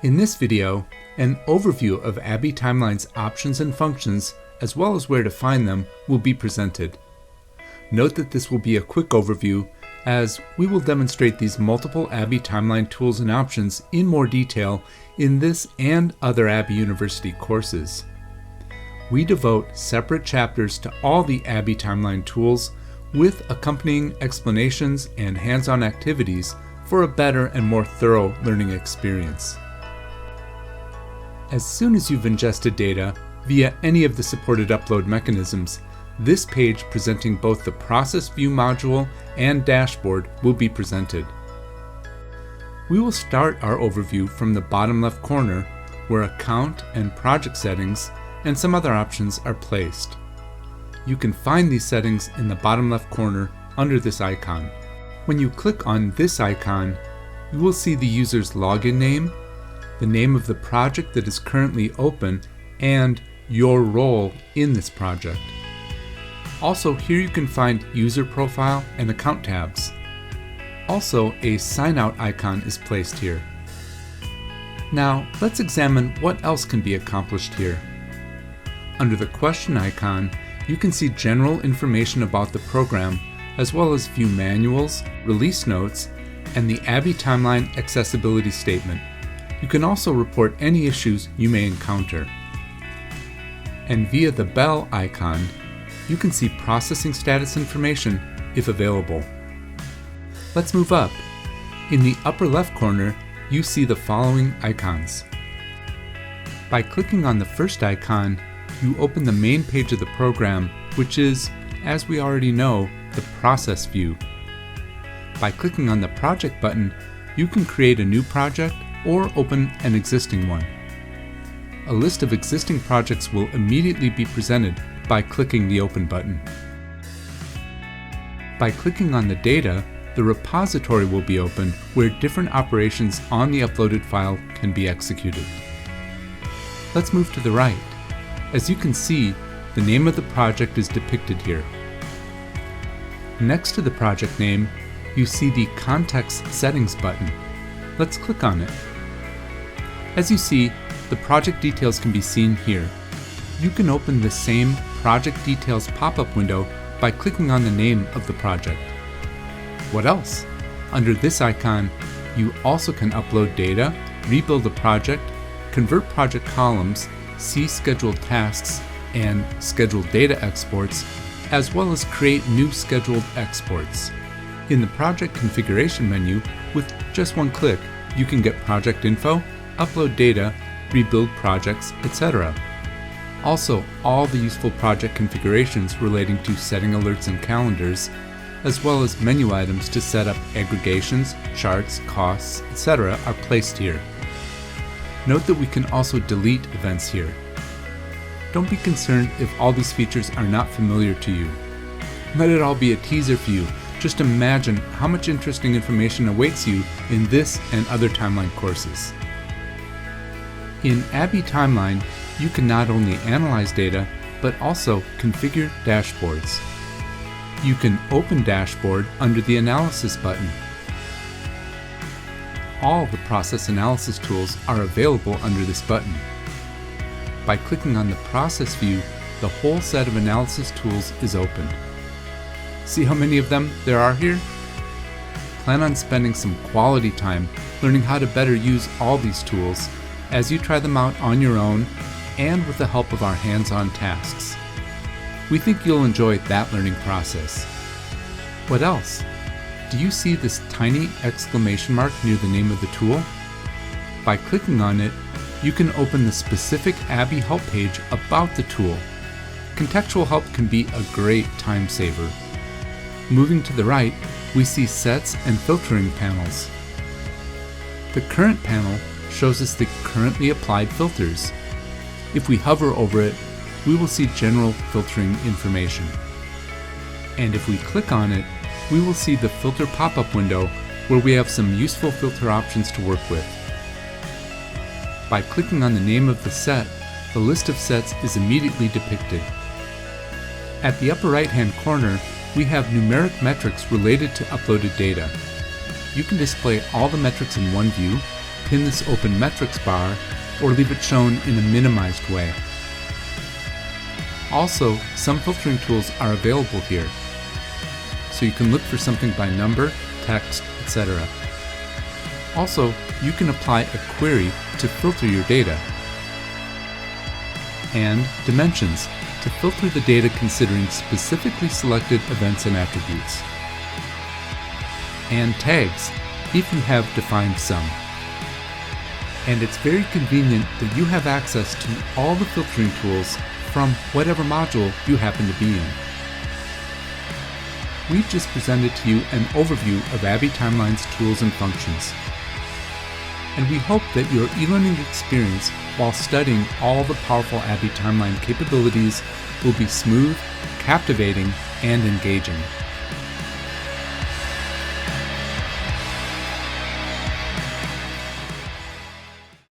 In this video, an overview of ABBYY Timeline's options and functions, as well as where to find them, will be presented. Note that this will be a quick overview, as we will demonstrate these multiple ABBYY Timeline tools and options in more detail in this and other ABBYY University courses. We devote separate chapters to all the ABBYY Timeline tools with accompanying explanations and hands-on activities for a better and more thorough learning experience. As soon as you've ingested data via any of the supported upload mechanisms, this page presenting both the Process View module and dashboard will be presented. We will start our overview from the bottom left corner, where Account and Project Settings and some other options are placed. You can find these settings in the bottom left corner under this icon. When you click on this icon, you will see the user's login name, the name of the project that is currently open, and your role in this project. Also, here you can find user profile and account tabs. Also, a sign out icon is placed here. Now, let's examine what else can be accomplished here. Under the question icon, you can see general information about the program, as well as view manuals, release notes, and the ABBYY Timeline accessibility statement. You can also report any issues you may encounter. And via the bell icon, you can see processing status information if available. Let's move up. In the upper left corner, you see the following icons. By clicking on the first icon, you open the main page of the program, which is, as we already know, the process view. By clicking on the project button, you can create a new project or open an existing one. A list of existing projects will immediately be presented by clicking the Open button. By clicking on the data, the repository will be opened where different operations on the uploaded file can be executed. Let's move to the right. As you can see, the name of the project is depicted here. Next to the project name, you see the Context Settings button. Let's click on it. As you see, the project details can be seen here. You can open the same Project Details pop-up window by clicking on the name of the project. What else? Under this icon, you also can upload data, rebuild a project, convert project columns, see scheduled tasks, and scheduled data exports, as well as create new scheduled exports. In the Project Configuration menu, with just one click, you can get project info, upload data, rebuild projects, etc. Also, all the useful project configurations relating to setting alerts and calendars, as well as menu items to set up aggregations, charts, costs, etc. are placed here. Note that we can also delete events here. Don't be concerned if all these features are not familiar to you. Let it all be a teaser for you. Just imagine how much interesting information awaits you in this and other timeline courses. In ABBYY Timeline, you can not only analyze data, but also configure dashboards. You can open Dashboard under the Analysis button. All the process analysis tools are available under this button. By clicking on the Process View, the whole set of analysis tools is opened. See how many of them there are here? Plan on spending some quality time learning how to better use all these tools as you try them out on your own and with the help of our hands-on tasks. We think you'll enjoy that learning process. What else? Do you see this tiny exclamation mark near the name of the tool? By clicking on it, you can open the specific ABBYY help page about the tool. Contextual help can be a great time saver. Moving to the right, we see Sets and Filtering panels. The Current panel shows us the currently applied filters. If we hover over it, we will see general filtering information. And if we click on it, we will see the Filter pop-up window where we have some useful filter options to work with. By clicking on the name of the set, the list of sets is immediately depicted. At the upper right-hand corner, we have numeric metrics related to uploaded data. You can display all the metrics in one view, pin this open metrics bar or leave it shown in a minimized way. Also, some filtering tools are available here, so you can look for something by number, text, etc. Also, you can apply a query to filter your data. And dimensions, to filter the data considering specifically selected events and attributes. And tags, if you have defined some. And it's very convenient that you have access to all the filtering tools from whatever module you happen to be in. We've just presented to you an overview of ABBYY Timeline's tools and functions. And we hope that your e-learning experience while studying all the powerful ABBYY Timeline capabilities will be smooth, captivating, and engaging.